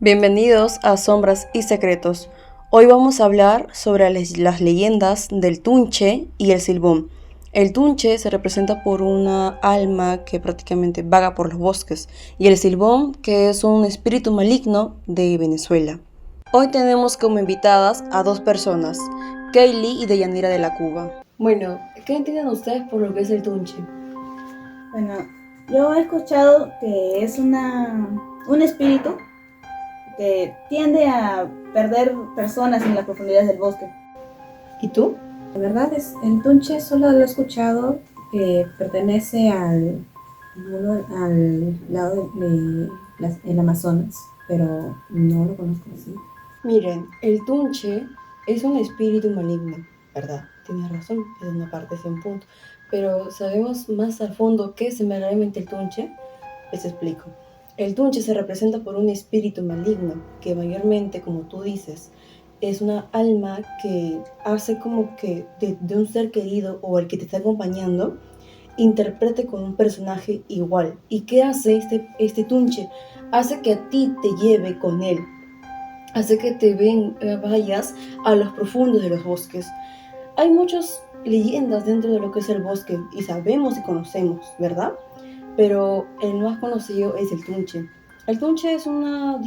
Bienvenidos a Sombras y Secretos. Hoy vamos a hablar sobre las leyendas del Tunche y el Silbón. El Tunche se representa por una alma que prácticamente vaga por los bosques y el Silbón, que es un espíritu maligno de Venezuela. Hoy tenemos como invitadas a dos personas, Kaylee y Deyanira de la Cuba. Bueno, ¿qué entienden ustedes por lo que es el Tunche? Bueno, yo he escuchado que es un espíritu que tiende a perder personas en las profundidades del bosque. ¿Y tú? La verdad es, el Tunche solo lo he escuchado que pertenece al lado del Amazonas, pero no lo conozco así. Miren, el Tunche es un espíritu maligno, ¿verdad? Tienes razón, es una parte, es un punto. Pero ¿sabemos más a fondo qué es realmente el Tunche? Les explico. El Tunche se representa por un espíritu maligno, que mayormente, como tú dices, es una alma que hace como que de un ser querido o el que te está acompañando, interprete con un personaje igual. ¿Y qué hace este Tunche? Hace que a ti te lleve con él. Hace que vayas a los profundos de los bosques. Hay muchas leyendas dentro de lo que es el bosque y sabemos y conocemos, ¿verdad? Pero el más conocido es el Tunche. El Tunche es una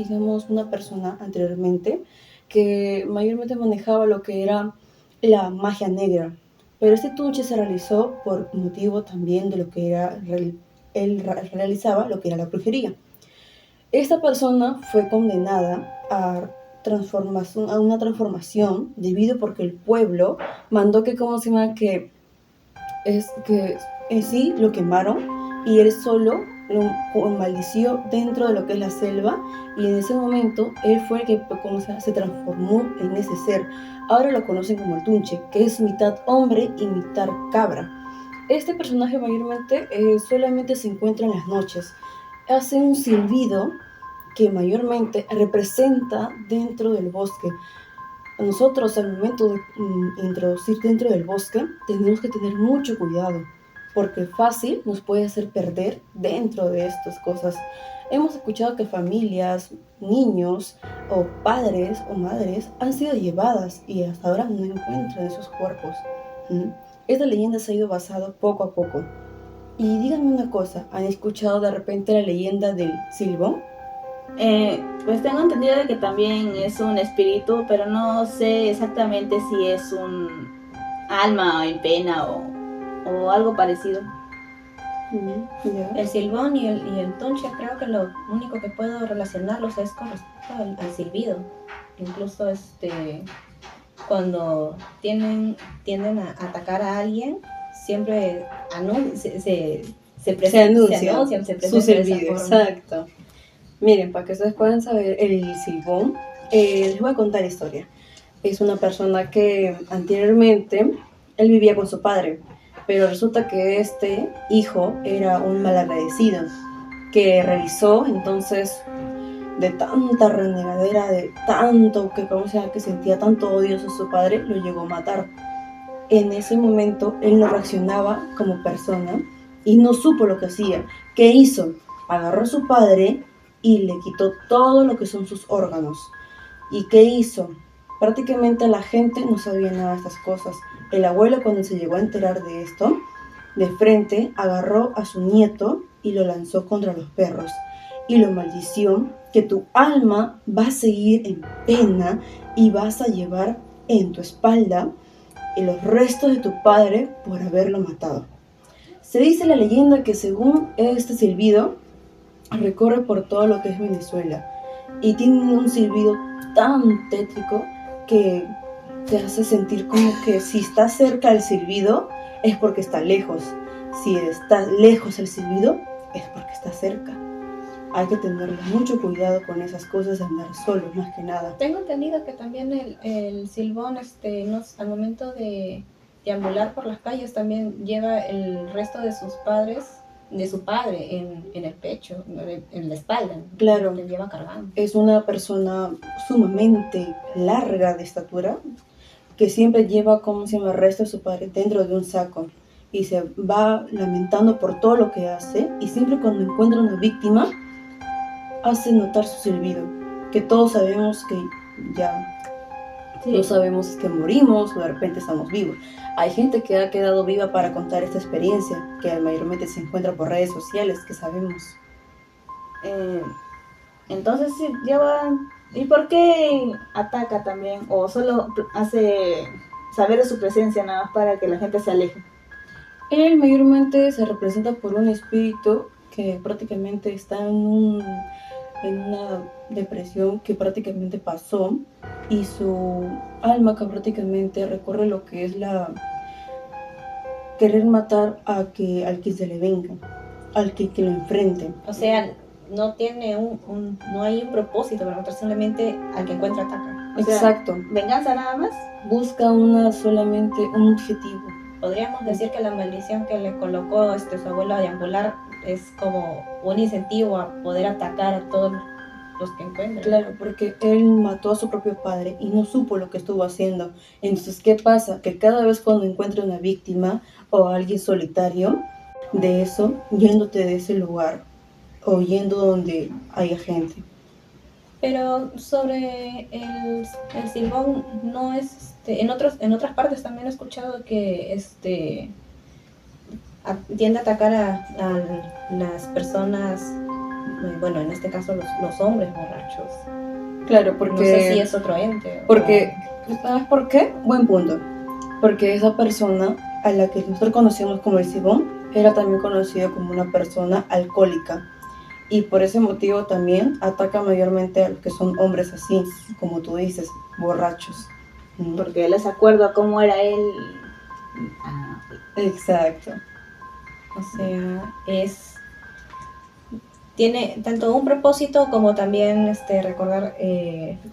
persona anteriormente que mayormente manejaba lo que era la magia negra. Pero este Tunche se realizó por motivo también de lo que era, él realizaba lo que era la brujería. Esta persona fue condenada a una transformación debido porque el pueblo mandó que, ¿cómo se llama? Que en sí lo quemaron y él solo lo maldició dentro de lo que es la selva, y en ese momento él fue el que se transformó en ese ser. Ahora lo conocen como el Tunche, que es mitad hombre y mitad cabra. Este personaje mayormente solamente se encuentra en las noches. Hace un silbido que mayormente representa dentro del bosque. Nosotros al momento de introducir dentro del bosque tenemos que tener mucho cuidado, porque fácil nos puede hacer perder dentro de estas cosas. Hemos escuchado que familias, niños o padres o madres han sido llevadas y hasta ahora no encuentran esos cuerpos. Esta leyenda se ha ido basando poco a poco. Y díganme una cosa, ¿han escuchado de repente la leyenda del Silbón? Pues tengo entendido de que también es un espíritu, pero no sé exactamente si es un alma en pena o algo parecido. Yeah. El Silbón y el Tunche, creo que lo único que puedo relacionarlos es con respecto al silbido. Incluso cuando tienden a atacar a alguien, siempre se anuncian su silbido. Exacto. Miren, para que ustedes puedan saber, el Silbón, les voy a contar la historia. Es una persona que anteriormente él vivía con su padre, pero resulta que este hijo era un malagradecido que realizó entonces de tanta renegadera, de tanto que sentía tanto odio a su padre, lo llegó a matar. En ese momento él no reaccionaba como persona y no supo lo que hacía. ¿Qué hizo? Agarró a su padre y le quitó todo lo que son sus órganos. ¿Y qué hizo? Prácticamente la gente no sabía nada de estas cosas. El abuelo, cuando se llegó a enterar de esto, de frente agarró a su nieto y lo lanzó contra los perros y lo maldició que tu alma va a seguir en pena y vas a llevar en tu espalda los restos de tu padre por haberlo matado. Se dice la leyenda que según este silbido recorre por todo lo que es Venezuela y tiene un silbido tan tétrico que te hace sentir como que si está cerca el silbido es porque está lejos. Si está lejos el silbido es porque está cerca. Hay que tener mucho cuidado con esas cosas de andar solos, más que nada. Tengo entendido que también el Silbón, al momento de deambular por las calles, también lleva el resto de sus padres, de su padre, en el pecho, en la espalda. Claro. Le lleva cargando. Es una persona sumamente larga de estatura, que siempre lleva, el resto de su padre dentro de un saco. Y se va lamentando por todo lo que hace. Y siempre cuando encuentra una víctima, hace notar su silbido, que todos sabemos que ya no sabemos que morimos o de repente estamos vivos. Hay gente que ha quedado viva para contar esta experiencia, que mayormente se encuentra por redes sociales, que sabemos. Entonces sí, lleva... ¿Y por qué ataca también? ¿O solo hace saber de su presencia nada más para que la gente se aleje? Él mayormente se representa por un espíritu que prácticamente está en una depresión que prácticamente pasó, y su alma que prácticamente recorre lo que es querer matar al que se le venga, al que lo enfrente. O sea, no tiene no hay un propósito para matar, solamente al que encuentra ataca. O sea, exacto. ¿venganza nada más? Busca solamente un objetivo. Podríamos decir que la maldición que le colocó su abuelo a deambular es como un incentivo a poder atacar a todos los que encuentra. Claro, porque él mató a su propio padre y no supo lo que estuvo haciendo. Entonces, ¿qué pasa? Que cada vez cuando encuentra una víctima o alguien solitario de eso, yéndote de ese lugar o yendo donde haya gente. Pero sobre el Silbón, no es en otras partes también he escuchado que tiende a atacar a las personas, bueno, en este caso los hombres borrachos. Claro, porque... No sé si es otro ente. ¿Sabes por qué? Buen punto. Porque esa persona a la que nosotros conocemos como el Silbón era también conocido como una persona alcohólica. Y por ese motivo también ataca mayormente a los que son hombres así, como tú dices, borrachos. Porque les acuerdo a cómo era él. Exacto. O sea, tiene tanto un propósito como también recordar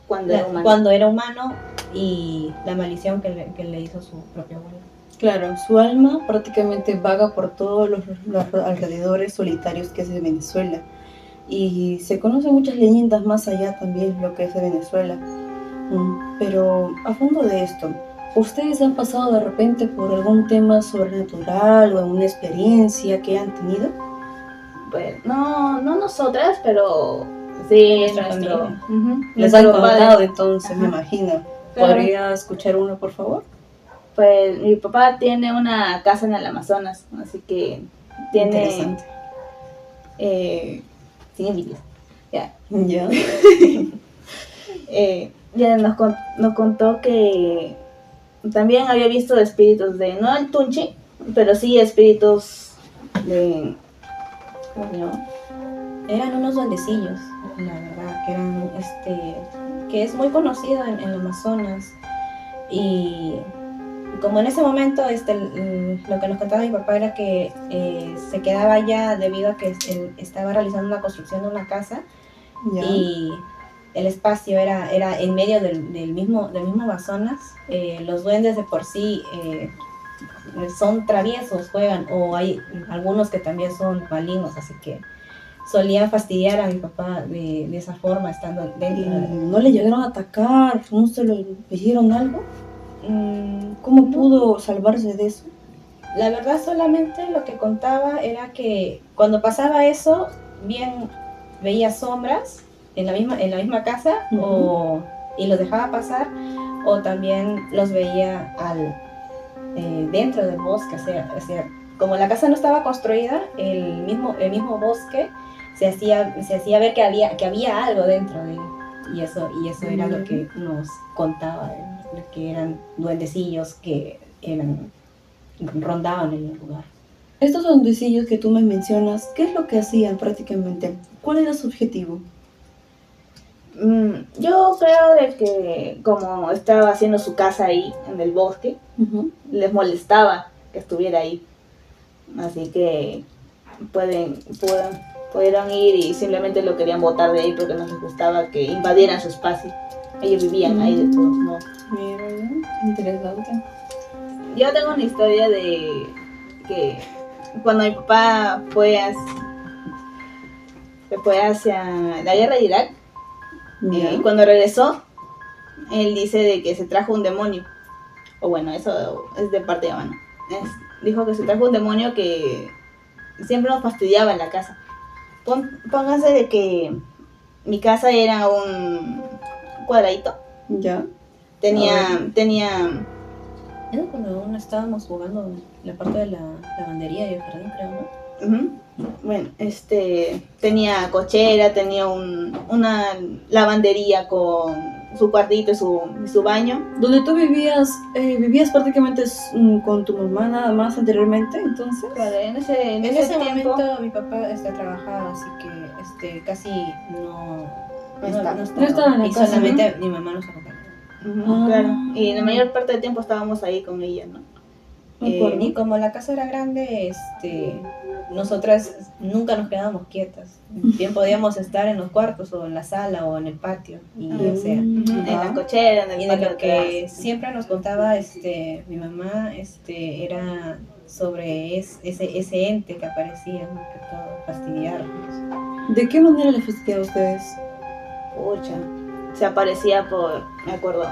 cuando era humano y la maldición que le hizo su propio abuelo. Claro, su alma prácticamente vaga por todos los alrededores solitarios que es de Venezuela. Y se conocen muchas leyendas más allá también lo que es de Venezuela. Pero a fondo de esto, ¿ustedes han pasado de repente por algún tema sobrenatural o alguna experiencia que han tenido? Pues no nosotras, pero sí nuestra familia. Les han contado entonces. Ajá. Me imagino. Claro. ¿Podría escuchar uno, por favor? Pues mi papá tiene una casa en el Amazonas, así que tiene... Interesante. Sin envidia. Ya. Ya. Ya nos contó que también había visto espíritus no el Tunchi, pero sí espíritus de... ¿Cómo se llama? Eran unos duendecillos, la verdad, que eran que es muy conocido en el Amazonas. Y como en ese momento lo que nos contaba mi papá era que se quedaba allá debido a que él estaba realizando una construcción de una casa. Ya. Y el espacio era en medio del mismo Amazonas. Los duendes de por sí son traviesos, juegan, o hay algunos que también son malignos, así que solían fastidiar a mi papá de esa forma estando dentro. ¿No le llegaron a atacar? ¿No se lo hicieron algo? ¿Cómo pudo salvarse de eso? La verdad, solamente lo que contaba era que cuando pasaba eso, bien veía sombras en la misma casa, y los dejaba pasar, o también los veía dentro del bosque. O sea, como la casa no estaba construida, el mismo bosque se hacía ver que había algo dentro de él. Y eso era lo que nos contaba, que eran duendecillos que rondaban en el lugar. Estos duendecillos que tú me mencionas, ¿qué es lo que hacían prácticamente? ¿Cuál era su objetivo? Yo creo de que como estaba haciendo su casa ahí en el bosque, les molestaba que estuviera ahí. Así que pudieron ir y simplemente lo querían botar de ahí porque no les gustaba que invadieran su espacio. Ellos vivían ahí de todos modos. Mira, interesante. Yo tengo una historia de que cuando mi papá fue hacia la guerra de Irak, cuando regresó, él dice de que se trajo un demonio. O bueno, eso es de parte de mano. Dijo que se trajo un demonio que siempre nos fastidiaba en la casa. Pónganse de que mi casa era un cuadradito. Ya. Tenía Eso cuando aún estábamos jugando en la parte de la lavandería y el jardín, creo, ¿no? Ujú. Bueno, tenía cochera, tenía una lavandería con su cuartito y su baño. Donde tú vivías prácticamente con tu mamá nada más anteriormente, entonces. Claro, en En ese ese tiempo momento mi papá trabajaba, así que casi no estaba. No estaba en la Y casa, solamente mi mamá nos acompañaba. ujú, claro, y la mayor parte del tiempo estábamos ahí con ella, ¿no? Me acuerdo. Y como la casa era grande, nosotras nunca nos quedábamos quietas. Bien podíamos estar en los cuartos o en la sala o en el patio, y o sea. En la cochera, en el Y de patio lo que atrás. siempre nos contaba mi mamá era sobre ese ente que aparecía, más que todo, fastidiarnos. ¿De qué manera le fastidiaba a ustedes? Pucha, se aparecía me acuerdo.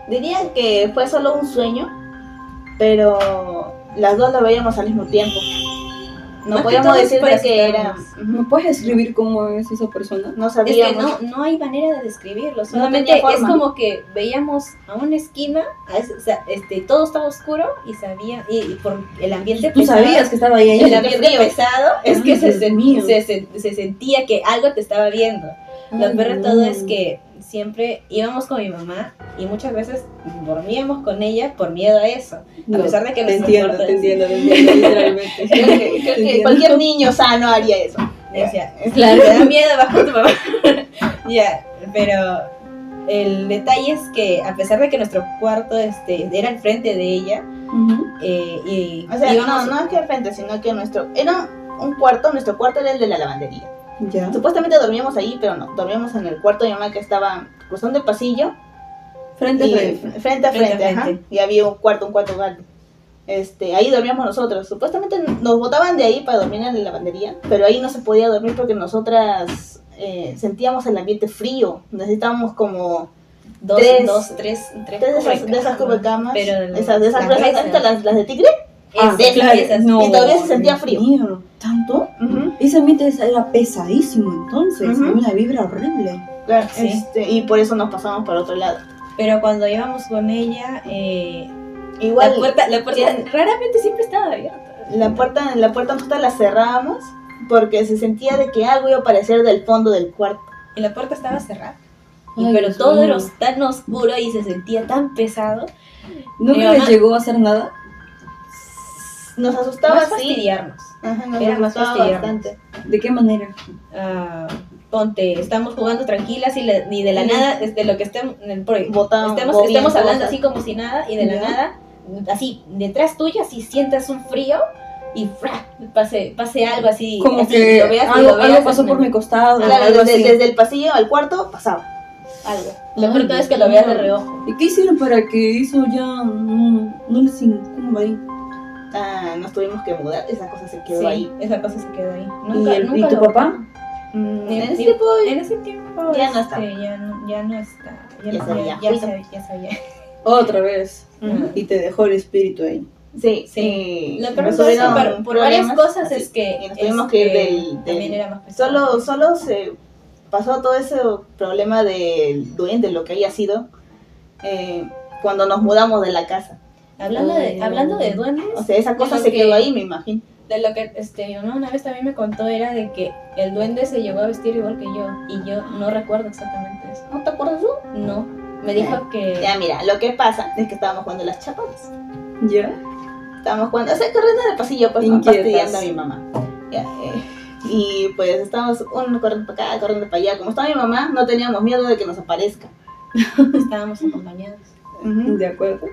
Diría que fue solo un sueño, pero las dos lo veíamos al mismo tiempo. No Más que podíamos todo es decir para de que era. asustarnos. ¿Me puedes describir cómo es esa persona? No Es que sabíamos. no hay manera de describirlo, tenía solamente es forma. como que veíamos a una esquina, o sea, todo estaba oscuro y por el ambiente Tú pesado. sabías que estaba ahí. El ambiente pesado es que Ay, Dios mío. se sentía que algo te estaba viendo. Lo Ay, peor de no. todo es que siempre íbamos con mi mamá y muchas veces dormíamos con ella por miedo a eso. A pesar de que te nuestro entiendo, cuarto te entiendo, literalmente. Creo que cualquier niño sano haría eso. decía, claro, te da miedo bajo tu mamá. Ya, pero el detalle es que a pesar de que nuestro cuarto era al frente de ella, Ujú. y O sea, íbamos- no es que al frente, sino que era un cuarto, nuestro cuarto era el de la lavandería. Ya. Supuestamente dormíamos ahí, pero no, dormíamos en el cuarto de mi mamá que estaba cruzando el pasillo. Frente a Y frente. frente a Frente a frente, ajá, frente. y había un cuarto grande. Ahí dormíamos nosotros. Supuestamente nos botaban de ahí para dormir en la lavandería, pero ahí no se podía dormir porque nosotras sentíamos el ambiente frío. Necesitábamos como tres de esas cubrecamas, pero esas las gruesas, gruesas. las de tigre. Ah, de claro. esas. No, Y todavía se sentía Dios frío. mío, ¿tanto? Ujú, Ese ambiente era pesadísimo entonces, Ujú. una vibra horrible. claro, Sí. y por eso nos pasamos para otro lado. Pero cuando íbamos con ella, Igual la puerta raramente siempre estaba abierta. la puerta nosotros la cerrábamos porque se sentía de que algo iba a aparecer del fondo del cuarto. Y la puerta estaba cerrada. Ay, Pero Dios todo mío. era tan oscuro y se sentía tan pesado. ¿Nunca Mi les mamá- llegó a hacer nada? Nos asustaba Más así. fastidiarnos. Ajá, nos Era más asustaba fastidiarnos. bastante. ¿De qué manera? Ponte, estamos jugando tranquilas y de la Ujú. nada, desde lo que estemos Botaban, estemos movían hablando cosas. así como si nada, y de la Ya. nada, así, detrás tuya, si sientas un frío y ¡fra! pase algo así. Como así, que lo veas y algo, lo veas algo pasó en por el- mi costado, Claro, algo así. desde el pasillo al cuarto pasaba algo. Lo peor de todo es que lo Ay, veas de Dios. reojo. ¿Y qué hicieron para que eso ya no les incumba ahí? Nos tuvimos que mudar, esa cosa se quedó Sí, ahí. esa cosa se quedó ahí. ¿Y tu lo papá? En En ese ese tiempo En ese tiempo Ya no está. ya no está. Ya sabía. Ya sabía. Otra vez. Ujú. Y te dejó el espíritu ahí. Sí, Sí. Lo nos peor de todo es que tuvieron por varias problemas, cosas así, es que y nos tuvimos que ir del también era más pesado. solo se pasó todo ese problema del duende, lo que haya sido, cuando nos mudamos de la casa. Hablando de duendes, O sea, esa cosa de lo se que- quedó ahí, me imagino. de lo que mi mamá una vez también me contó era de que el duende se llegó a vestir igual que yo y yo no recuerdo exactamente eso. ¿No te acuerdas tú? No, me dijo que Ya, mira, lo que pasa es que estábamos jugando las chapadas. ¿Ya? Estábamos jugando, o sea, corriendo en el pasillo, pues, Inquietas. fastidiando a mi mamá. Ya, y pues estábamos uno corriendo para acá, corriendo para allá. Como estaba mi mamá, no teníamos miedo de que nos aparezca. estábamos acompañados. Ujú. ¿De acuerdo?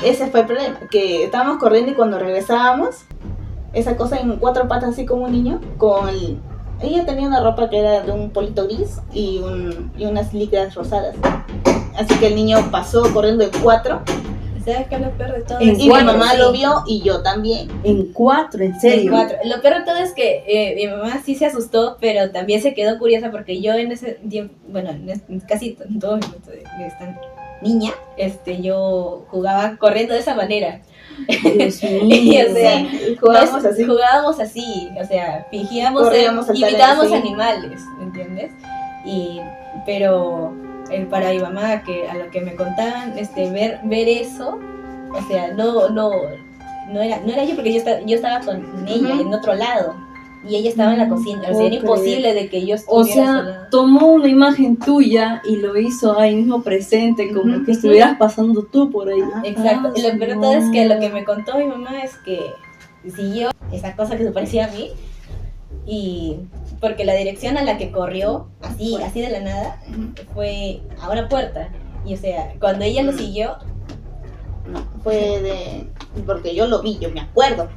Ese fue el problema, que estábamos corriendo y cuando regresábamos, esa cosa en cuatro patas así como un niño, ella tenía una ropa que era de un polito gris y unas licras rosadas. Así que el niño pasó corriendo en cuatro ¿Sabes qué es lo peor de todo? En Es y que mi cuatro, mamá sí. lo vio y yo también. En 4, en En serio. 4. Lo peor de todo es que mi mamá sí se asustó, pero también se quedó curiosa porque yo en ese tiempo, bueno, casi todos están niña, yo jugaba corriendo de esa manera. Dios mío. Y, o sea, Jugábamos así. Jugábamos así, o sea, fingíamos Corríamos, saltar, imitábamos sí. animales, ¿entiendes? Pero para mi mamá, que a lo que me contaban, ver eso, o sea, no era yo, porque yo estaba con ella en otro lado y ella estaba en la cocina, o sea, era imposible de que yo estuviera O sea, tomó una imagen tuya y lo hizo ahí mismo presente, como que estuvieras pasando tú por ahí. Ajá. Exacto. Y lo no. verdad es que lo que me contó mi mamá es que siguió esa cosa que se parecía a mí, y porque la dirección a la que corrió, así de la nada, fue a una puerta. Y o sea, cuando ella lo siguió, No, fue porque yo lo vi, yo me acuerdo.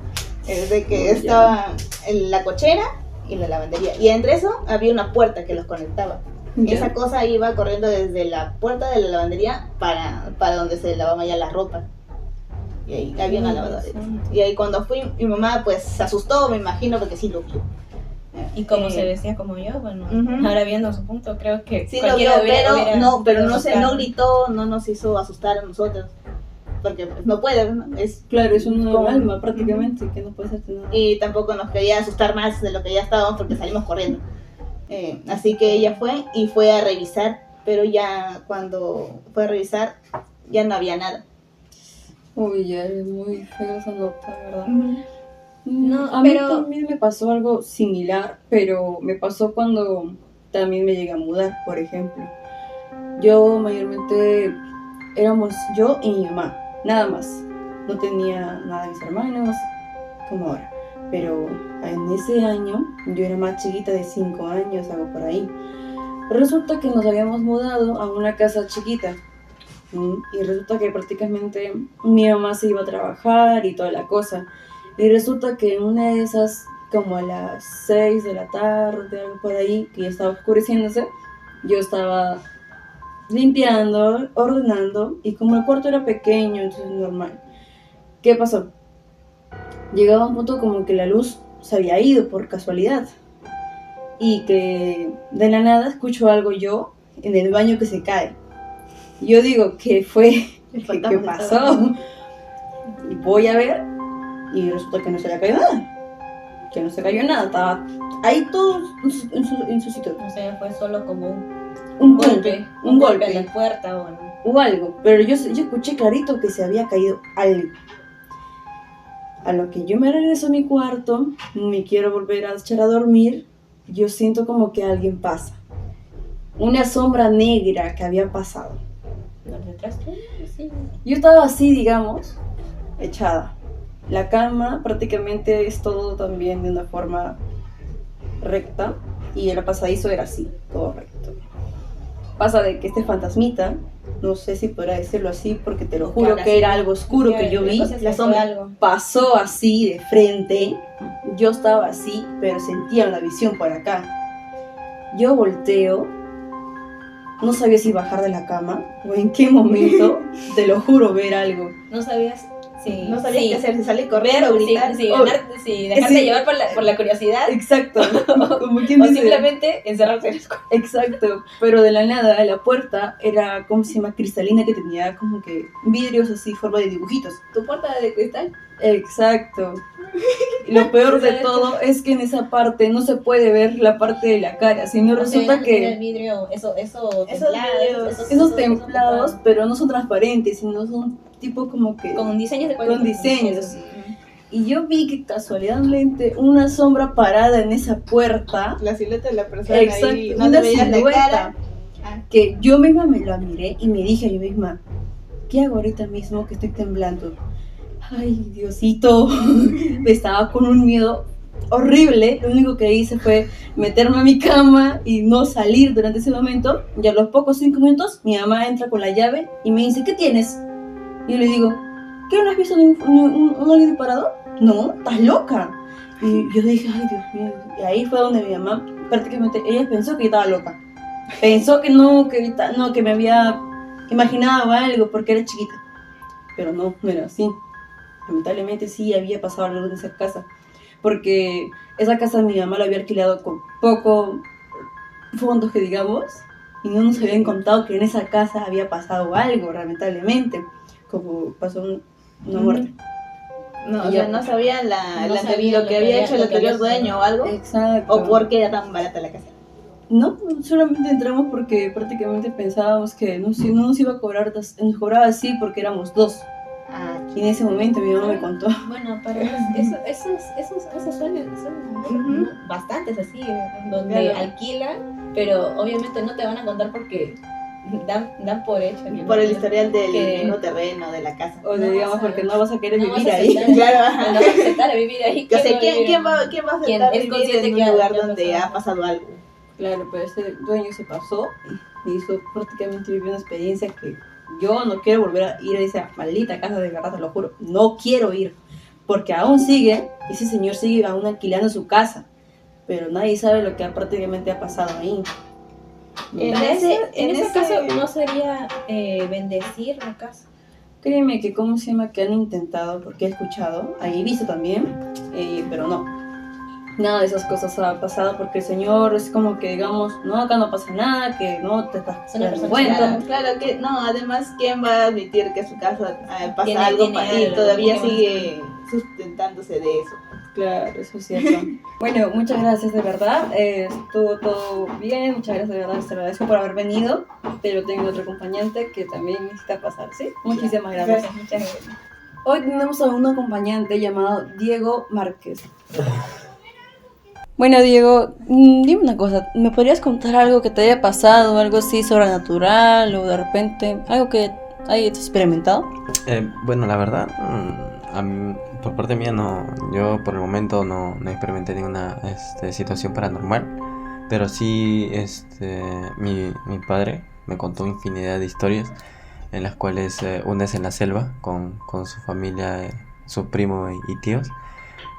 Es de que estaba en la cochera y la lavandería. Y entre eso había una puerta que los conectaba. Ya. Esa cosa iba corriendo desde la puerta de la lavandería para donde se lavaba ya la ropa. Y ahí había una lavadora. Y ahí cuando fui, mi mamá pues se asustó, me imagino, porque sí lo vio. y como se vestía como yo, bueno, Ujú. ahora viendo su punto, creo que Sí lo vio, cualquiera pero no asustado. gritó, no nos hizo asustar a nosotros. Porque pues, no puede, ¿no? Claro, es un Como- alma prácticamente, que no puede hacerte nada. Y tampoco nos quería asustar más de lo que ya estábamos porque salimos corriendo. Así que ella fue a revisar, pero ya cuando fue a revisar ya no había nada. Uy, ya es muy feo esa nota, ¿verdad? No, A mí pero- también me pasó algo similar, pero me pasó cuando también me llegué a mudar, por ejemplo. Yo mayormente éramos yo y mi mamá, nada más. No tenía nada de mis hermanos, como ahora. Pero en ese año, yo era más chiquita, de 5 años, algo por ahí. Resulta que nos habíamos mudado a una casa chiquita. Y resulta que prácticamente mi mamá se iba a trabajar y toda la cosa. Y resulta que en una de esas, como a las 6 de la tarde, algo por ahí, que ya estaba oscureciéndose, yo estaba limpiando, ordenando, y como el cuarto era pequeño, entonces normal. ¿Qué pasó? Llegaba un punto como que la luz se había ido por casualidad. Y que de la nada escucho algo yo en el baño que se cae. Yo digo, ¿qué fue? ¿Qué pasó? Y voy a ver y resulta que no se había caído nada. Que no se cayó nada, estaba ahí todo en su sitio. O sea, fue solo como Un golpe, un golpe en la puerta o algo. Pero yo escuché clarito que se había caído algo. A lo que yo me regreso a mi cuarto, me quiero volver a echar a dormir, yo siento como que alguien pasa. Una sombra negra que había pasado. ¿Por detrás tú? Sí. Yo estaba así, digamos, echada. La cama prácticamente es todo también de una forma recta y el pasadizo era así, todo recto. Pasa de que este fantasmita, no sé si podrá decirlo así porque te lo juro que era algo oscuro que yo vi, La sombra algo. pasó así de frente, yo estaba así, pero sentía una visión por acá. Yo volteo, no sabía si bajar de la cama o en qué momento, te lo juro, ver algo. ¿No sabías? Sí. No sabía sí. qué hacer, si salir correr o gritar. Sí, Oh, dejarte sí. llevar por la curiosidad. Exacto, como quien O dice. simplemente encerrarse en el cuarto. Exacto, pero de la nada la puerta era, ¿cómo se llama? Cristalina, que tenía como que vidrios así, forma de dibujitos. ¿Tu puerta de cristal? Exacto. Y lo peor de todo es que en esa parte no se puede ver la parte de la cara, sino resulta Era que el vidrio, esos vidrios, esos templados, pero no son transparentes, sino son tipo como que con diseños de con diseños. Eso. Y yo vi que casualidadmente una sombra parada en esa puerta, La silueta de la persona exacto, ahí, no una le veías la silueta, cara. Ah, que yo misma me la miré y me dije a yo misma, ¿qué hago ahorita mismo que estoy temblando? Ay, Diosito, estaba con un miedo horrible. Lo único que hice fue meterme a mi cama y no salir durante ese momento. Y a los pocos 5 minutos, mi mamá entra con la llave y me dice, ¿qué tienes? Y yo le digo, ¿qué? ¿No has visto un alguien disparado? No, estás loca. Y yo dije, ay, Dios mío. Y ahí fue donde mi mamá, prácticamente, ella pensó que yo estaba loca. Pensó que no, que me había imaginado algo porque era chiquita. Pero no era así. Lamentablemente sí había pasado algo en esa casa. Porque esa casa mi mamá la había alquilado con poco fondos que digamos. y no nos habían contado que en esa casa había pasado algo, lamentablemente, como pasó una muerte. No, o Y sea, ya- no sabían No sabían lo que había hecho el lo que anterior había sido. dueño o algo. Exacto. O por qué era tan barata la casa. No, solamente entramos porque prácticamente pensábamos que no nos iba a cobrar, nos cobraba así porque éramos dos. Ah, Y en ese momento mi mamá me contó. Bueno, pero esos casos son Ujú. bastantes así, donde Claro. alquilan, pero obviamente no te van a contar porque dan por hecho. que por no- el historial del que- mismo terreno, de la casa. O No digamos, vas a- porque no vas a querer no vivir vas a ahí. aceptar- Claro, ajá. no vas a aceptar a vivir ahí. Que, o sea, va a ¿quién vivir? va a ¿Quién aceptar es vivir consciente en que un lugar ha donde pasado? ha pasado algo? Claro, pero ese dueño se pasó y hizo prácticamente vivió una experiencia que yo no quiero volver a ir a esa maldita casa, de verdad, te lo juro. No quiero ir, porque aún sigue, ese señor sigue aún alquilando su casa, pero nadie sabe lo que prácticamente ha pasado ahí. En En ese ese- caso no sería bendecir la casa. Créeme que, ¿cómo se llama? Que han intentado, porque he escuchado, ahí he visto también, pero no. Nada de esas cosas ha pasado porque el señor es como que, digamos, no, acá no pasa nada, que no te estás Es una dando persona cuenta. Claro que no, además, ¿quién va a admitir que su casa pasa Tiene algo dinero, y todavía tiene sigue sustentándose de eso? Claro, eso es cierto. Bueno, muchas gracias de verdad. Estuvo todo bien, muchas gracias de verdad. Te agradezco por haber venido, pero tengo otro acompañante que también necesita pasar, ¿sí? Muchísimas gracias. Muchas gracias. Hoy tenemos a un acompañante llamado Diego Márquez. Bueno, Diego, dime una cosa, ¿me podrías contar algo que te haya pasado, algo así sobrenatural o de repente algo que hayas experimentado? Bueno, la verdad, por parte mía no, yo por el momento no experimenté ninguna situación paranormal, pero sí mi padre me contó infinidad de historias en las cuales una es en la selva con su familia, su primo y tíos.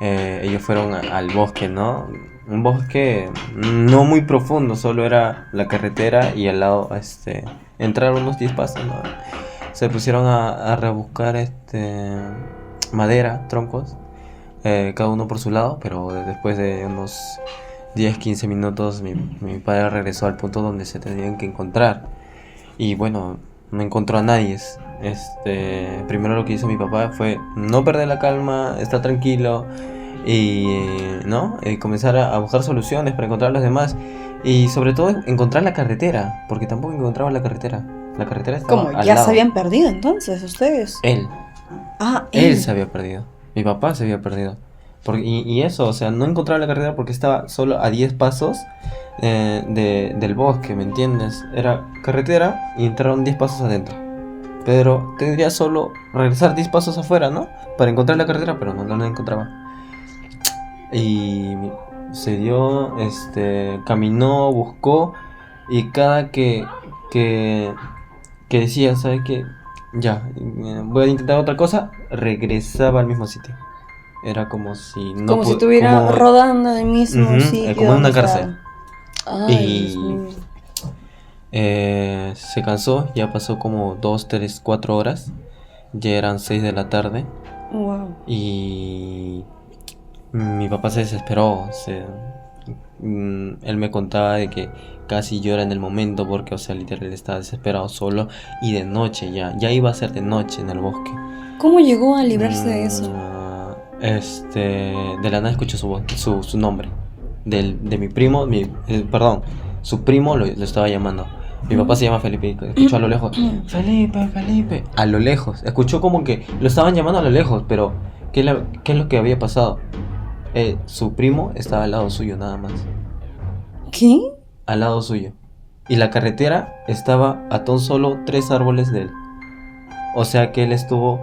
Ellos fueron al bosque, ¿no? Un bosque no muy profundo, solo era la carretera y al lado entraron unos 10 pasos, ¿no? Se pusieron a rebuscar madera, troncos, cada uno por su lado, pero después de unos 10-15 minutos mi padre regresó al punto donde se tenían que encontrar. Y bueno, no encontró a nadie. Primero lo que hizo mi papá fue no perder la calma, estar tranquilo y ¿no? Comenzar a buscar soluciones para encontrar a los demás. Y sobre todo encontrar la carretera, porque tampoco encontraba la carretera. La carretera estaba ¿Cómo? al ¿Ya lado. se habían perdido entonces ustedes? Él Él. se había perdido. Mi papá se había perdido. Y eso, o sea, no encontraba la carretera porque estaba solo a 10 pasos del bosque, ¿me entiendes? Era carretera y entraron 10 pasos adentro. Pero tendría solo regresar 10 pasos afuera, ¿no? Para encontrar la carretera, pero no la encontraba. Y se dio, caminó, buscó y cada que decía, ¿sabes qué? Ya, voy a intentar otra cosa, regresaba al mismo sitio. Era como si no Como si estuviera como- rodando en el mismo Ujú, sitio. como en una donde cárcel. estaba. Ay, Y- Dios mío. Se cansó, ya pasó como 2, 3, 4 horas. Ya eran 6 de la tarde. Wow. Y mi papá se desesperó. Él me contaba de que casi llora en el momento porque, o sea, literal estaba desesperado solo y de noche ya iba a ser de noche en el bosque. ¿Cómo llegó a librarse de eso? De la nada escuchó su voz, su nombre. De mi primo, perdón, su primo lo estaba llamando. Mi papá se llama Felipe y escuchó a lo lejos, Felipe, a lo lejos. Escuchó como que lo estaban llamando a lo lejos, pero ¿qué es lo que había pasado? Su primo estaba al lado suyo nada más, ¿Qué? al lado suyo. Y la carretera estaba a tan solo 3 árboles de él. O sea que él estuvo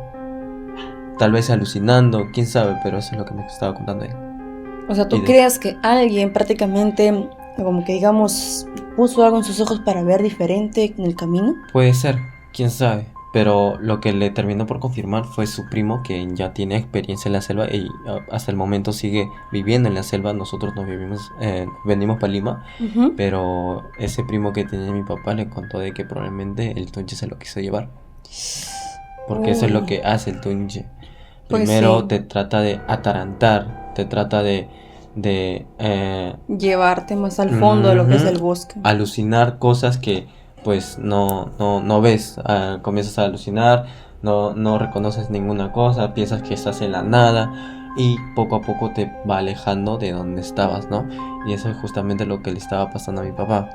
tal vez alucinando, quién sabe, pero eso es lo que me estaba contando él. O sea, ¿tú Y de- crees que alguien prácticamente, como que digamos, puso algo en sus ojos para ver diferente en el camino? Puede ser, quién sabe. Pero lo que le terminó por confirmar fue su primo, que ya tiene experiencia en la selva y hasta el momento sigue viviendo en la selva. Nosotros venimos para Lima, Ujú. pero ese primo que tenía mi papá le contó de que probablemente el tunche se lo quiso llevar. Porque eso es lo Uy. que hace el tunche. Pues Primero sí. te trata de atarantar, te trata de Llevarte más al fondo de lo que es el bosque. Alucinar cosas que pues no ves. Comienzas a alucinar, no reconoces ninguna cosa, piensas que estás en la nada y poco a poco te va alejando de donde estabas, ¿no? Y eso es justamente lo que le estaba pasando a mi papá.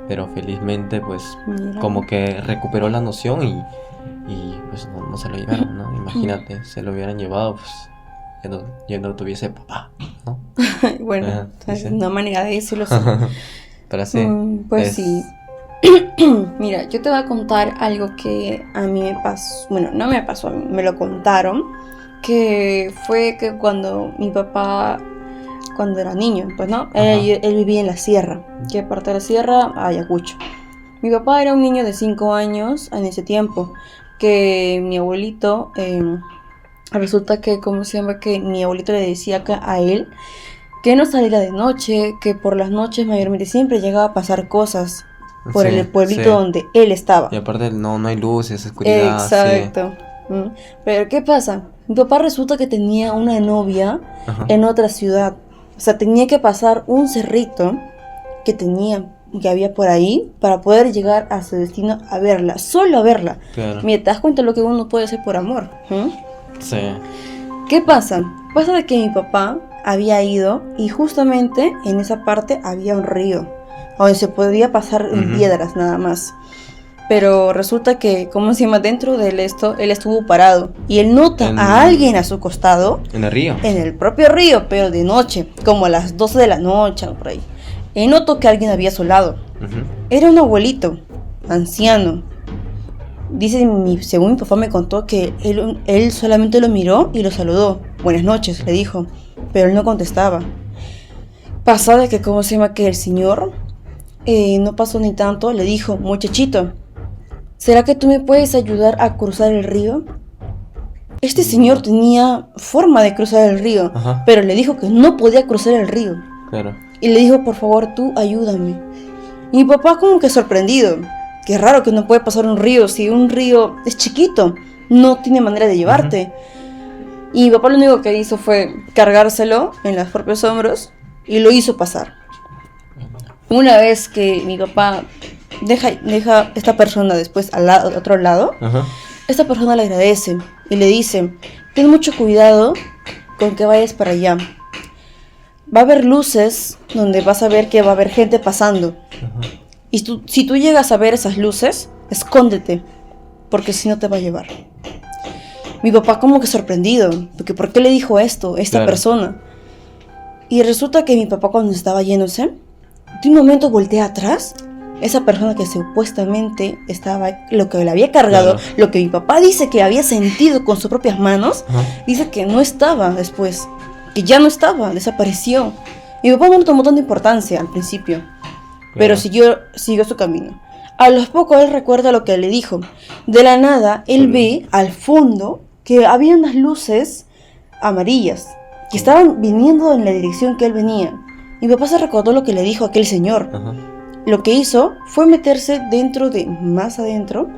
Pero felizmente pues Mira. como que recuperó la noción y pues no se lo llevaron, ¿no? Imagínate, se lo hubieran llevado, pues ya no tuviese papá, ¿no? Bueno, Sí. una manera de decirlo sí. Pero sí. Pues sí. Mira, yo te voy a contar algo que a mí me pasó. Bueno, no me pasó a mí, me lo contaron. Que fue que cuando mi papá, cuando era niño, pues no, él vivía en la sierra. ¿Qué parte de la sierra? Ayacucho. Mi papá era un niño de 5 años en ese tiempo. Que mi abuelito, resulta que, ¿cómo se llama? Que mi abuelito le decía a él que no saliera de noche, que por las noches mayormente siempre llegaba a pasar cosas por Sí, el pueblito sí. donde él estaba. Y aparte no hay luces, oscuridad. Exacto. Pero ¿qué pasa? Mi papá resulta que tenía una novia Ajá. en otra ciudad. O sea, tenía que pasar un cerrito que había por ahí para poder llegar a su destino a verla, solo a verla. Claro. Mira, te das cuenta de lo que uno puede hacer por amor. Sí. ¿Qué pasa? Pasa de que mi papá había ido y justamente en esa parte había un río donde se podía pasar en piedras nada más. Pero resulta que, ¿cómo se llama? Dentro de él estuvo parado y él nota a alguien a su costado. ¿En el río? En el propio río, pero de noche, como a las 12 de la noche, por ahí. Él notó que alguien había solado. Era un abuelito, anciano. Dice, según mi papá me contó que él solamente lo miró y lo saludó. Buenas noches, le dijo, pero él no contestaba. Pasó de que, ¿cómo se llama? Que el señor, no pasó ni tanto, le dijo, muchachito, ¿será que tú me puedes ayudar a cruzar el río? Este señor tenía forma de cruzar el río, pero le dijo que no podía cruzar el río. Claro. Y le dijo, por favor, tú ayúdame. Y mi papá como que sorprendido. Qué raro que no puede pasar un río, si un río es chiquito, no tiene manera de llevarte. Y mi papá lo único que hizo fue cargárselo en los propios hombros y lo hizo pasar. Una vez que mi papá deja a esta persona después al otro lado, esta persona le agradece y le dice, ten mucho cuidado con que vayas para allá. Va a haber luces donde vas a ver que va a haber gente pasando. Y si tú llegas a ver esas luces, escóndete, porque si no te va a llevar. Mi papá como que sorprendido, porque ¿por qué le dijo esto a esta persona? Y resulta que mi papá cuando estaba yéndose, de un momento voltea atrás, esa persona que supuestamente estaba, lo que le había cargado, lo que mi papá dice que había sentido con sus propias manos, dice que no estaba después, que ya no estaba, desapareció. Mi papá no le tomó tanta importancia al principio, pero siguió su camino. A los pocos él recuerda lo que le dijo. De la nada, él ve al fondo que había unas luces amarillas que estaban viniendo en la dirección que él venía. Mi papá se recordó lo que le dijo aquel señor. Lo que hizo fue meterse más adentro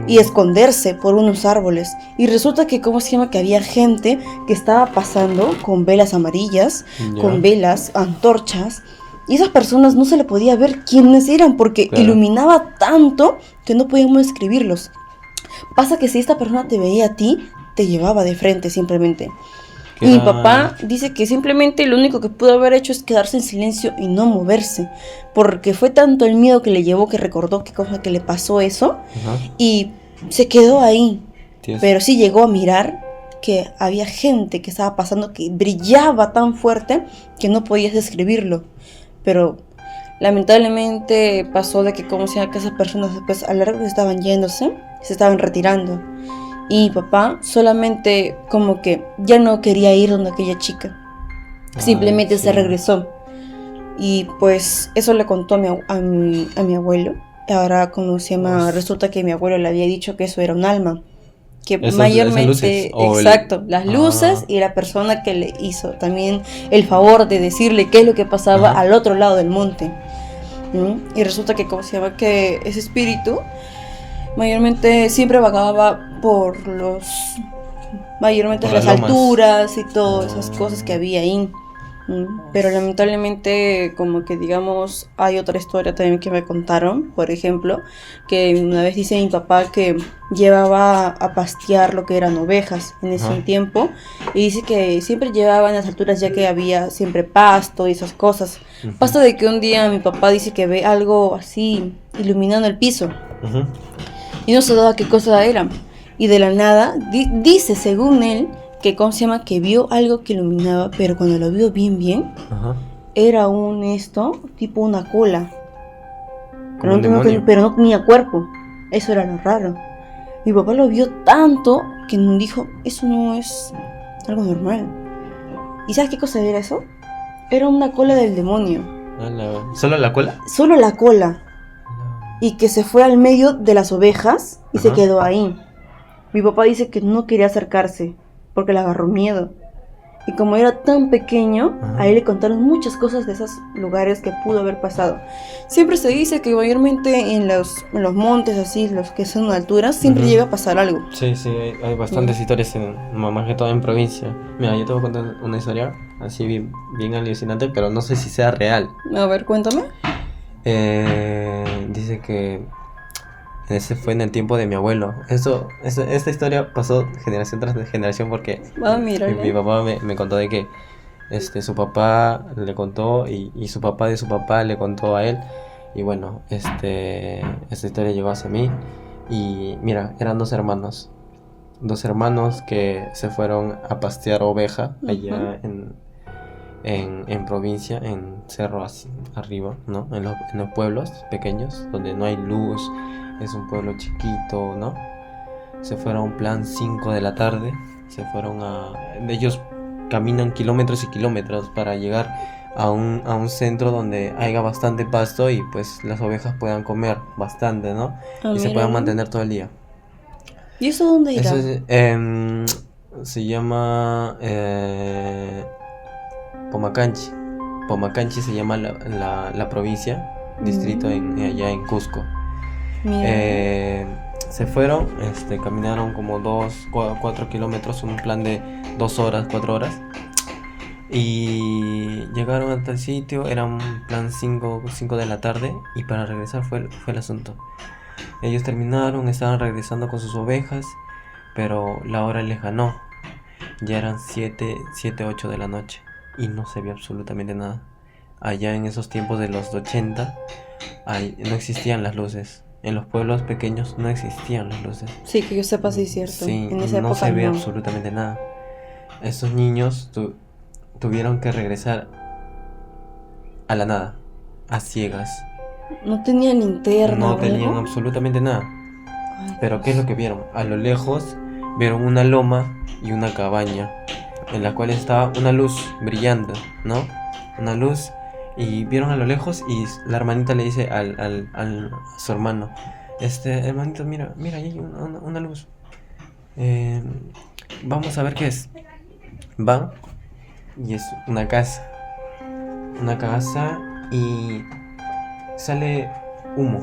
y esconderse por unos árboles. Y resulta que, ¿cómo se llama? Que había gente que estaba pasando con velas amarillas, con velas, antorchas. Y esas personas no se le podía ver quiénes eran porque iluminaba tanto que no podíamos describirlos. Pasa que si esta persona te veía a ti, te llevaba de frente simplemente. Y mi papá dice que simplemente lo único que pudo haber hecho es quedarse en silencio y no moverse. Porque fue tanto el miedo que le llevó que recordó qué cosa que le pasó eso. Y se quedó ahí. Dios. Pero sí llegó a mirar que había gente que estaba pasando que brillaba tan fuerte que no podías describirlo. Pero lamentablemente pasó de que, como sea, que esas personas después a largo estaban yéndose, se estaban retirando. Y mi papá solamente como que ya no quería ir donde aquella chica. Simplemente se regresó. Y pues eso le contó a mi abuelo. Ahora, como se llama, resulta que mi abuelo le había dicho que eso era un alma. Que mayormente, exacto, las luces y la persona que le hizo también el favor de decirle qué es lo que pasaba al otro lado del monte. Y resulta que, como se llama, que ese espíritu mayormente siempre vagaba por mayormente por las alturas y todas esas cosas que había ahí. Pero lamentablemente, como que digamos, hay otra historia también que me contaron, por ejemplo, que una vez dice mi papá que llevaba a pastear lo que eran ovejas en ese Ajá. tiempo, y dice que siempre llevaba en las alturas ya que había siempre pasto y esas cosas. Ujú. Pasa de que un día mi papá dice que ve algo así iluminando el piso Ujú. y no se daba qué cosa era. Y de la nada, dice según él, que ¿cómo se llama? Que vio algo que iluminaba, pero cuando lo vio bien, Ajá. era tipo una cola. Como un No- demonio. pero no tenía cuerpo. Eso era lo raro. Mi papá lo vio tanto que nos dijo, eso no es algo normal. ¿Y sabes qué cosa era eso? Era una cola del demonio. ¿Solo la cola? Solo la cola. Y que se fue al medio de las ovejas y se Ajá. quedó ahí. Mi papá dice que no quería acercarse porque le agarró miedo. Y como era tan pequeño, Ajá. a él le contaron muchas cosas de esos lugares que pudo haber pasado. Siempre se dice que mayormente en los montes así, los que son alturas, siempre Ujú. llega a pasar algo. Sí, sí, hay bastantes historias, más que todo en provincia. Mira, yo te voy a contar una historia así bien alucinante, pero no sé si sea real. A ver, cuéntame. Dice que ese fue en el tiempo de mi abuelo. Esta historia pasó generación tras generación porque Mira. mi papá me contó de que su papá le contó y su papá de su papá le contó a él. Y bueno, esta historia llegó hacia mí. Y mira, eran dos hermanos que se fueron a pastear oveja allá en provincia, en cerro arriba, ¿no? En los pueblos pequeños, donde no hay luz, es un pueblo chiquito, ¿no? Se fueron plan 5 de la tarde, ellos caminan kilómetros y kilómetros para llegar a un centro donde haya bastante pasto y pues las ovejas puedan comer bastante, ¿no? Y se puedan mantener todo el día. ¿Y eso dónde irá? Eso se llama Pomacanchi. Pomacanchi se llama la provincia, distrito allá en Cusco. Se fueron, caminaron como 4 kilómetros, un plan de 2 horas, 4 horas. Y llegaron a tal sitio, era un plan 5 de la tarde. Y para regresar fue el asunto. Ellos terminaron, estaban regresando con sus ovejas, pero la hora les ganó. Ya eran 7, 8 de la noche y no se vio absolutamente nada. Allá en esos tiempos de los 80 no existían las luces. En los pueblos pequeños no existían las luces. Sí, que yo sepa, sí es cierto. Sí, en esa no época se ve no. absolutamente nada. Esos niños tuvieron que regresar a la nada, a ciegas. No tenían linterna. No o tenían algo. absolutamente nada. Ay, Pero ¿qué es lo que vieron? A lo lejos vieron una loma y una cabaña en la cual estaba una luz brillante, ¿no? Una luz, y vieron a lo lejos y la hermanita le dice a su hermano, hermanito, mira, ahí hay una luz. Vamos a ver qué es. Van y es una casa y sale humo.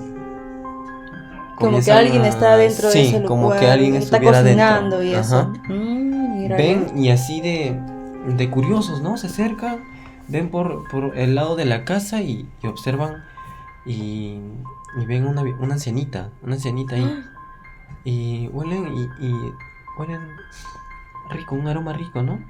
como que alguien está dentro de ese lugar. Sí, como que alguien está estuviera cocinando dentro. y eso. Ajá. Mira, Ven y así de curiosos, ¿no? Se acercan, ven por el lado de la casa y observan y ven una ancianita ahí. Y huelen y huelen rico, un aroma rico, ¿no?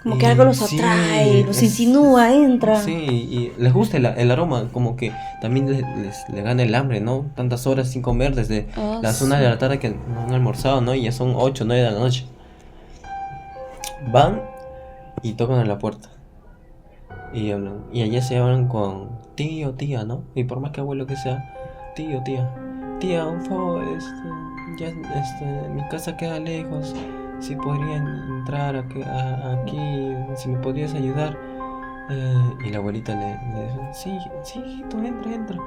como que algo los sí, atrae, los insinúa, entra. Sí, y les gusta el aroma, como que también les gana el hambre, ¿no? Tantas horas sin comer desde las 1 de la tarde que no han almorzado, ¿no? Y ya son 8, 9 de la noche. Van y tocan a la puerta y hablan, y allá se hablan con tío, tía, ¿no? Y por más que abuelo que sea, tío, tía, un favor, mi casa queda lejos, si podrían entrar aquí, si me podrías ayudar. Y la abuelita le dice, sí, hijito, entra.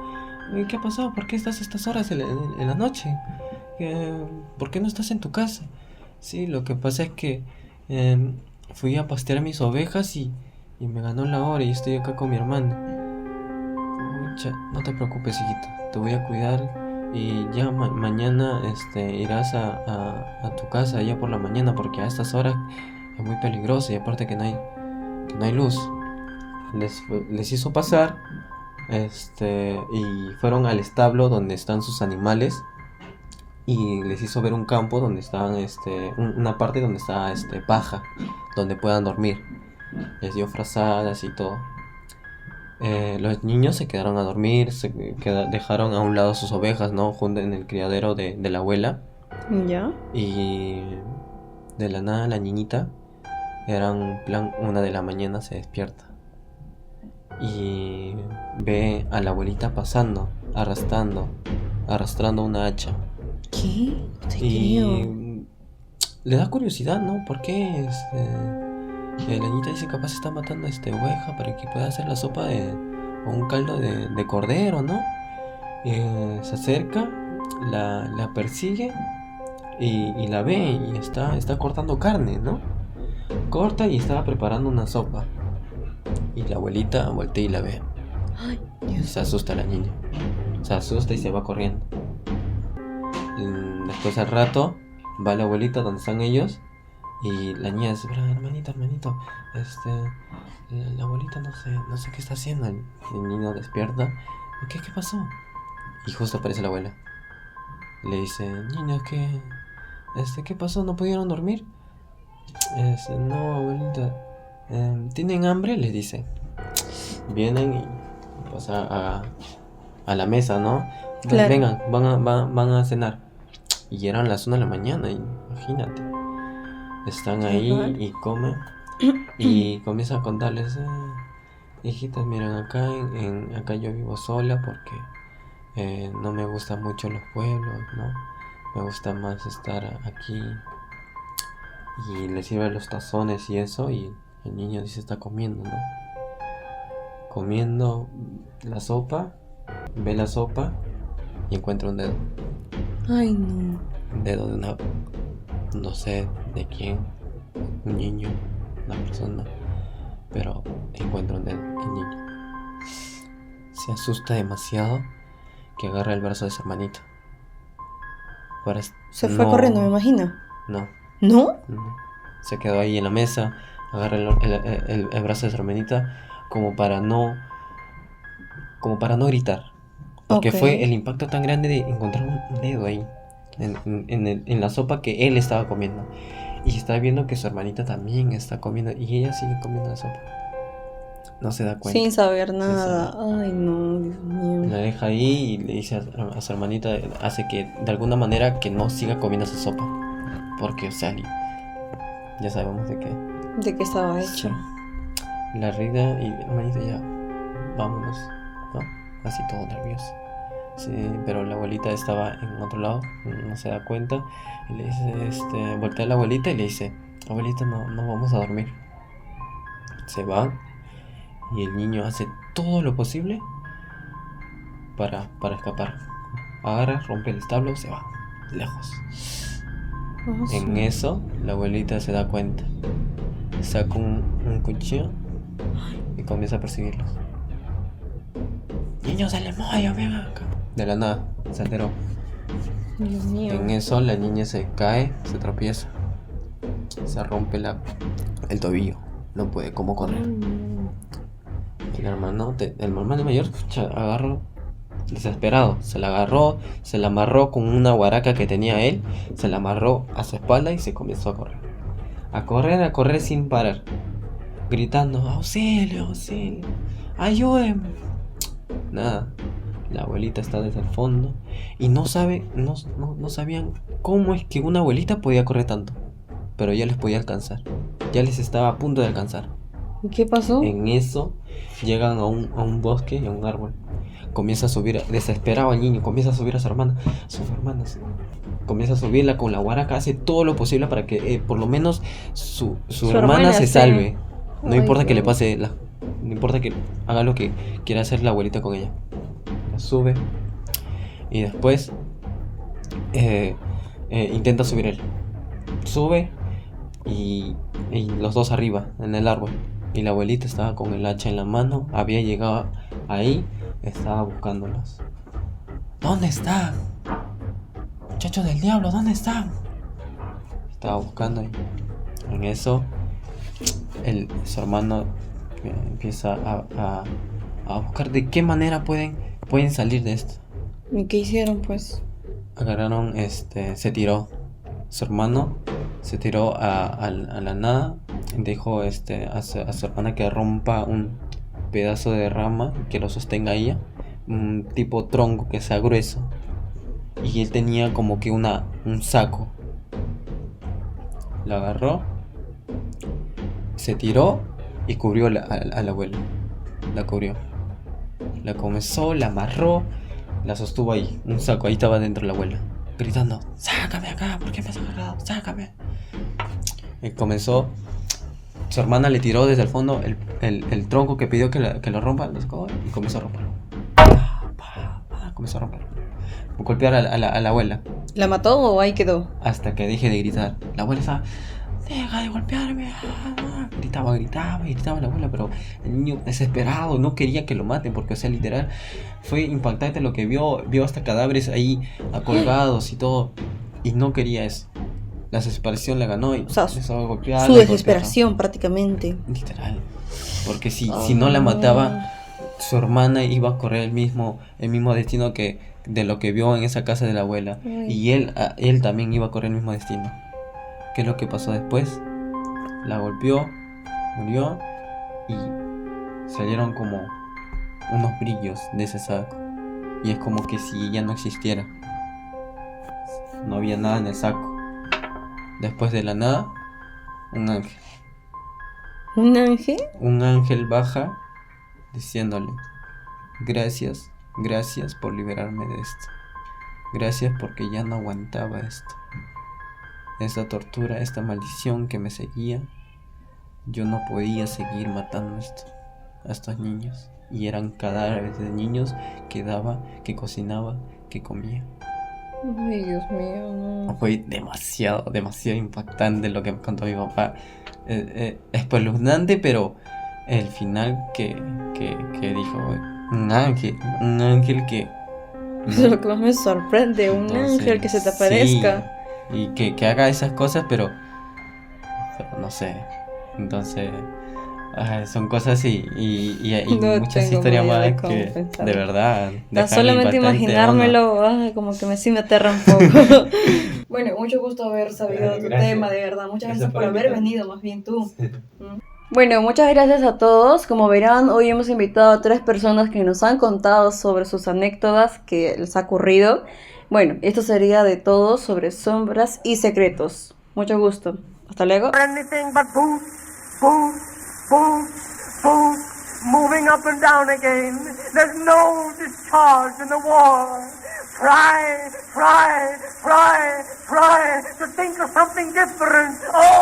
¿Qué ha pasado? ¿Por qué estás a estas horas en la noche? ¿Por qué no estás en tu casa? Sí, lo que pasa es que fui a pastear mis ovejas y me ganó la hora y estoy acá con mi hermana. Pucha, no te preocupes, hijito, te voy a cuidar y ya mañana irás a tu casa ya por la mañana, porque a estas horas es muy peligroso y aparte que no hay luz. les hizo pasar, y fueron al establo donde están sus animales y les hizo ver un campo donde estaban, una parte donde está, paja, donde puedan dormir. Les dio frazadas y todo. Los niños se quedaron a dormir, dejaron a un lado sus ovejas, ¿no? Junto en el criadero de la abuela. ¿Ya? Y de la nada la niñita, era un plan, 1 de la mañana se despierta. Y ve a la abuelita pasando, arrastrando una hacha. ¿Qué? No te creo. Y le da curiosidad, ¿no? ¿Por qué la niñita dice capaz está matando a oveja para que pueda hacer la sopa o un caldo de cordero, ¿no? Se acerca, la persigue y la ve y está cortando carne, ¿no? Corta y estaba preparando una sopa. Y la abuelita voltea y la ve. Ay, Y Dios. se asusta la niña. Se asusta y se va corriendo. Después al rato va la abuelita donde están ellos. Y la niña dice, "Pero, hermanito, la abuelita no sé qué está haciendo". El niño despierta. ¿Qué pasó? Y justo aparece la abuela. Le dice, niños, ¿qué pasó? ¿No pudieron dormir? No, abuelita. ¿Tienen hambre? Les dice. Vienen y pasan a la mesa, ¿no? Claro. Vengan, van a cenar. Y eran las 1 de la mañana, imagínate. Están ahí Ajá. y comen. Y comienza a contarles, hijitas, miren, acá yo vivo sola porque no me gustan mucho los pueblos, ¿no? Me gusta más estar aquí. Y le sirve los tazones y eso, y el niño dice está comiendo, ¿no? Comiendo la sopa, ve la sopa y encuentra un dedo. Ay, no. Un dedo de una, no sé de quién, un niño, una persona, pero encuentra un dedo, el niño. Se asusta demasiado que agarra el brazo de su hermanita. Se fue corriendo, me imagino. No. ¿No? Se quedó ahí en la mesa, agarra el brazo de su hermanita como para no gritar. Porque Ok. fue el impacto tan grande de encontrar un dedo ahí en la sopa que él estaba comiendo. Y está viendo que su hermanita también está comiendo y ella sigue comiendo la sopa. No se da cuenta. Sin saber nada. Ay, no, Dios mío. La deja ahí y le dice a su hermanita, hace que de alguna manera que no siga comiendo esa sopa. Porque, o sea, ya sabemos de qué. ¿De qué estaba hecho? Sí. La rida y hermanita ya, vámonos, ¿no? Así todo nervioso. Sí, pero la abuelita estaba en otro lado, no se da cuenta. Y le dice, voltea a la abuelita y le dice, abuelita, no vamos a dormir. Se va y el niño hace todo lo posible para escapar. Agarra, rompe el establo, se va, lejos. En eso, la abuelita se da cuenta. Saca un cuchillo y comienza a perseguirlos. Niños del demonio, ven acá. De la nada, se enteró. Dios mío. En eso, la niña se cae, se tropieza. Se rompe el tobillo. No puede cómo correr. El hermano mayor agarró desesperado. Se la agarró, se la amarró con una guaraca que tenía él. Se la amarró a su espalda y se comenzó a correr. A correr sin parar. Gritando, auxilio, auxilio, ayúdenme. Nada. La abuelita está desde el fondo y no sabían cómo es que una abuelita podía correr tanto. Pero ya les podía alcanzar. Ya les estaba a punto de alcanzar. ¿Y qué pasó? En eso llegan a un bosque y a un árbol. Comienza a subir, desesperado el niño, comienza a subir a su hermana. Sus hermanas. Comienza a subirla con la guaraca, hace todo lo posible para que por lo menos su hermana se salve. No importa que le pase, no importa que haga lo que quiera hacer la abuelita con ella. La sube y después intenta subir él. Sube y los dos arriba en el árbol. Y la abuelita estaba con el hacha en la mano, había llegado ahí, estaba buscándolos. ¿Dónde están? Muchachos del diablo, ¿dónde están? Estaba buscando ahí. En eso, su hermano empieza a buscar de qué manera pueden salir de esto. ¿Y qué hicieron, pues? Agarraron, se tiró. Su hermano se tiró a la nada. Dijo a su hermana que rompa un pedazo de rama que lo sostenga ella, un tipo tronco que sea grueso. Y él tenía como que un saco. Lo agarró, se tiró y cubrió a la abuela. La cubrió. La comenzó, la amarró, la sostuvo ahí. Un saco, ahí estaba dentro la abuela, gritando: sácame acá, ¿por qué me has agarrado? Sácame. Y comenzó. Su hermana le tiró desde el fondo el tronco que pidió que lo rompa, lo sacó y comenzó a romperlo. Comenzó a romperlo. Golpear a la abuela. ¿La mató o ahí quedó? Hasta que deje de gritar. La abuela estaba: deja de golpearme. Gritaba la abuela, pero el niño desesperado no quería que lo maten porque, o sea, literal, fue impactante lo que vio hasta cadáveres ahí colgados y todo, y no quería eso. La desesperación la ganó y, o sea, empezó a golpear. Su desesperación prácticamente. Literal. Porque si no la mataba, su hermana iba a correr el mismo destino de lo que vio en esa casa de la abuela. Ay. Y él también iba a correr el mismo destino. ¿Qué es lo que pasó después? La golpeó, murió y salieron como unos brillos de ese saco. Y es como que si ella no existiera. No había nada en el saco. Después de la nada, un ángel. ¿Un ángel? Un ángel baja diciéndole: gracias por liberarme de esto. Gracias porque ya no aguantaba esto. Esta tortura, esta maldición que me seguía. Yo no podía seguir matando a estos niños. Y eran cadáveres de niños que daba, que cocinaba, que comía. Ay, Dios mío, no. Fue demasiado impactante lo que me contó mi papá. Espeluznante, pero el final que dijo: un ángel que... Eso es lo que más me sorprende, un ángel que se te aparezca. Sí, y que haga esas cosas, pero no sé. Entonces, son cosas y No muchas historias más que de verdad. Solamente imaginármelo, como que sí me aterra un poco. Bueno, mucho gusto haber sabido tu tema, de verdad. Muchas gracias por haber venido, más bien tú. Bueno, muchas gracias a todos. Como verán, hoy hemos invitado a 3 personas que nos han contado sobre sus anécdotas que les ha ocurrido. Bueno, esto sería de todo sobre sombras y secretos. Mucho gusto. Hasta luego. Anything but boom, boom, boom, boom, moving up and down again. There's no discharge in the war. Try to think of something different. Oh!